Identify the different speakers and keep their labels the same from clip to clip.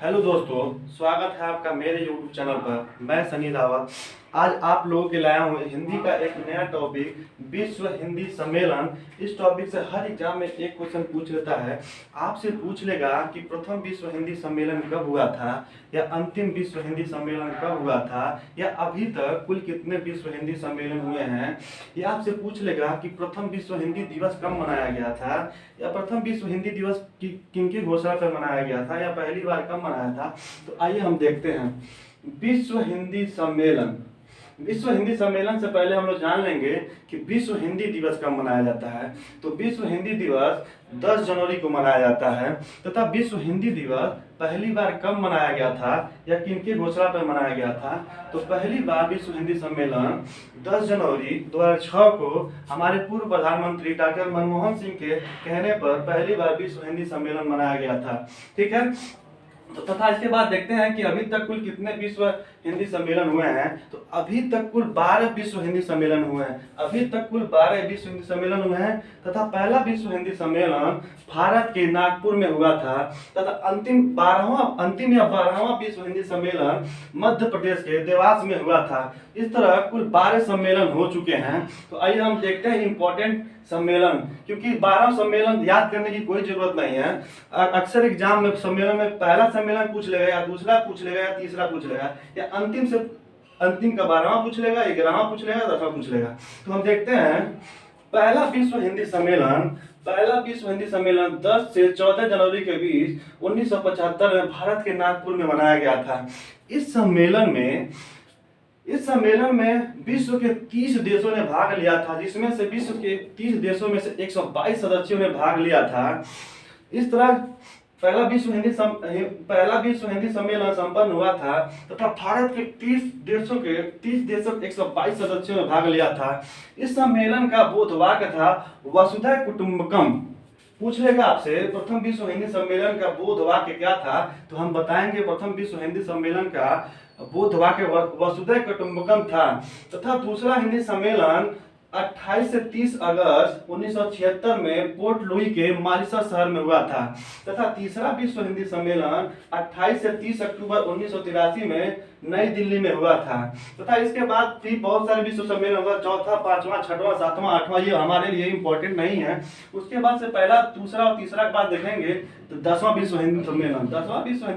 Speaker 1: Hello दोस्तों, स्वागत है आपका मेरे YouTube चैनल पर। मैं सनी रावत आज आप लोगों के लाया हूँ हिंदी का एक नया टॉपिक, विश्व हिंदी सम्मेलन। इस टॉपिक से हर एग्जाम में एक क्वेश्चन पूछ लेता है। आपसे पूछ लेगा कि प्रथम विश्व हिंदी सम्मेलन कब हुआ था, या अंतिम विश्व हिंदी सम्मेलन कब हुआ था, या अभी तक कुल कितने विश्व हिंदी सम्मेलन हुए हैं। ये आपसे पूछ लेगा कि प्रथम विश्व हिंदी दिवस कब मनाया गया था, या प्रथम विश्व हिंदी दिवस किनकी घोषणा पर मनाया गया था, या पहली बार कब मनाया था। तो आइए हम देखते हैं विश्व हिंदी सम्मेलन। विश्व हिंदी सम्मेलन से पहले हम लोग जान लेंगे कि विश्व हिंदी दिवस कब मनाया जाता है। तो विश्व हिंदी दिवस 10 जनवरी को मनाया जाता है, तथा विश्व हिंदी दिवस पहली बार कब मनाया गया था या किनकी घोषणा पर मनाया गया था। तो पहली बार विश्व हिंदी सम्मेलन 10 जनवरी 2006 को हमारे पूर्व प्रधानमंत्री डॉक्टर मनमोहन सिंह के कहने पर पहली बार विश्व हिंदी सम्मेलन मनाया गया था। ठीक है, तो तथा इसके बाद देखते हैं कि अभी तक कुल कितने विश्व हिंदी सम्मेलन हुए हैं। तो अभी तक कुल 12 विश्व हिंदी सम्मेलन हुए हैं। अभी तक कुल 12 विश्व हिंदी सम्मेलन हुए हैं, तथा पहला विश्व हिंदी सम्मेलन भारत के नागपुर में हुआ था, तथा अंतिम या 12वां विश्व हिंदी सम्मेलन मध्य प्रदेश के देवास में हुआ था। इस तरह कुल 12 सम्मेलन हो चुके हैं। तो आइए हम देखते हैं इंपॉर्टेंट सम्मेलन, क्योंकि 12 सम्मेलन याद करने की कोई जरूरत नहीं है। अक्सर एग्जाम में सम्मेलन में पहला सम्मेलन पूछ लेगा, या दूसरा पूछ लेगा, या तीसरा पूछ लेगा, या अंतिम का 12वां पूछ लेगा, 11वां पूछ लेगा, 10वां पूछ लेगा। तो हम देखते हैं पहला विश्व हिंदी सम्मेलन 10 से 14 जनवरी के बीच 1975 में भारत के नागपुर में मनाया गया था। इस सम्मेलन में विश्व के 30 देशों ने भाग लिया था, जिसमें से विश्व के 30 देशों में से 122 सदस्यों ने भाग लिया था। इस तरह पहला विश्व हिंदी सम्मेलन संपन्न हुआ था, तथा भारत के 30 देशों 122 सदस्यों ने भाग लिया था। इस सम्मेलन का बोधवाक्य था वसुधैव कुटुंबकम। पूछ लेगा आपसे प्रथम विश्व हिंदी सम्मेलन का बोधवाक्य क्या था, तो हम बताएंगे प्रथम विश्व हिंदी सम्मेलन का बोधवाक्य वसुधैव कुटुंबकम था। तथा दूसरा हिंदी सम्मेलन 28 से 30 अगस्त 1976 में पोर्ट लुई के मॉरिशस शहर में हुआ था। तथा तीसरा विश्व हिंदी सम्मेलन 28 से 30 अक्टूबर 1983 में नई दिल्ली में हुआ था। तथा इसके बाद भी बहुत सारे विश्व सम्मेलन हुआ, चौथा, पांचवा, छठवां, सातवां, आठवां, ये हमारे लिए इंपॉर्टेंट नहीं है। उसके बाद से पहला, दूसरा और तीसरा के बाद देखेंगे तो 10वां विश्व हिंदी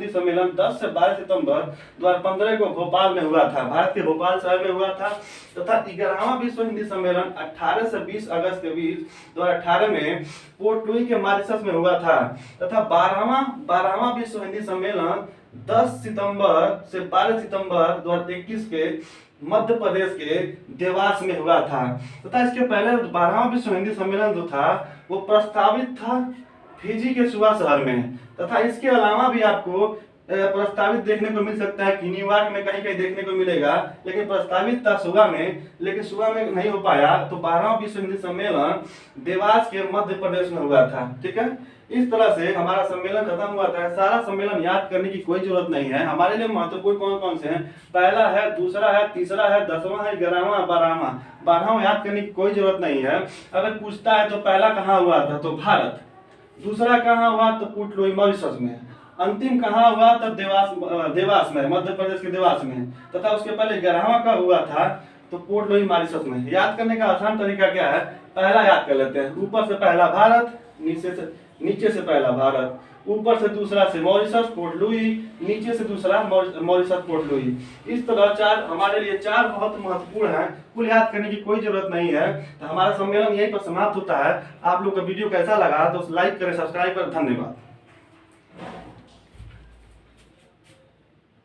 Speaker 1: सम्मेलन 10 से 12 सितंबर 2015 को भोपाल में हुआ था, भारत के भोपाल शहर में हुआ था। तथा 11वां विश्व हिंदी सम्मेलन 18 से 20 अगस्त के बीच 2018 में पोर्ट लुई के मॉरिशस में हुआ था। तथा 12वां विश्व हिंदी सम्मेलन 10 सितंबर से 12 सितंबर 2021 के मध्य प्रदेश के देवास में हुआ था। तथा इसके पहले 12वां विश्व हिंदी सम्मेलन जो था वो प्रस्तावित था फिजी के सुवा शहर में। तथा इसके अलावा भी आपको प्रस्तावित देखने को मिल सकता है कि न्यूयॉर्क में कहीं कहीं देखने को मिलेगा, लेकिन प्रस्तावित था सुबह में, लेकिन सुबह में नहीं हो पाया। तो 12वां विश्व हिंदी सम्मेलन देवास के मध्य प्रदेश में हुआ था। ठीक है, इस तरह से हमारा सम्मेलन खत्म हुआ था। सारा सम्मेलन याद करने की कोई जरूरत नहीं है। हमारे लिए महत्वपूर्ण कौन कौन से हैं, पहला है, दूसरा है, तीसरा है, 10वां है, 11वां, 12वां। 12वां याद करने की कोई जरूरत नहीं है। अगर पूछता है तो पहला कहाँ हुआ था, तो भारत। दूसरा कहाँ हुआ, तो पोर्ट लुई मॉरिशस में। अंतिम कहाँ हुआ, तब देवास में, मध्य प्रदेश के देवास में। तथा उसके पहले 11वां का हुआ था तो पोर्ट लुई मॉरिशस में। याद करने का आसान तरीका क्या है, पहला याद कर लेते हैं। ऊपर से पहला भारत, नीचे से पहला भारत, ऊपर से दूसरा से मॉरिशस पोर्ट लुई, नीचे से दूसरा मॉरिशस पोर्ट लुई। इस तरह हमारे लिए चार बहुत महत्वपूर्ण हैं। कुल याद करने की कोई जरूरत नहीं है। तो हमारा सम्मेलन यहीं पर समाप्त होता है। आप लोग का वीडियो कैसा लगा तो लाइक करें, सब्सक्राइब करें। धन्यवाद।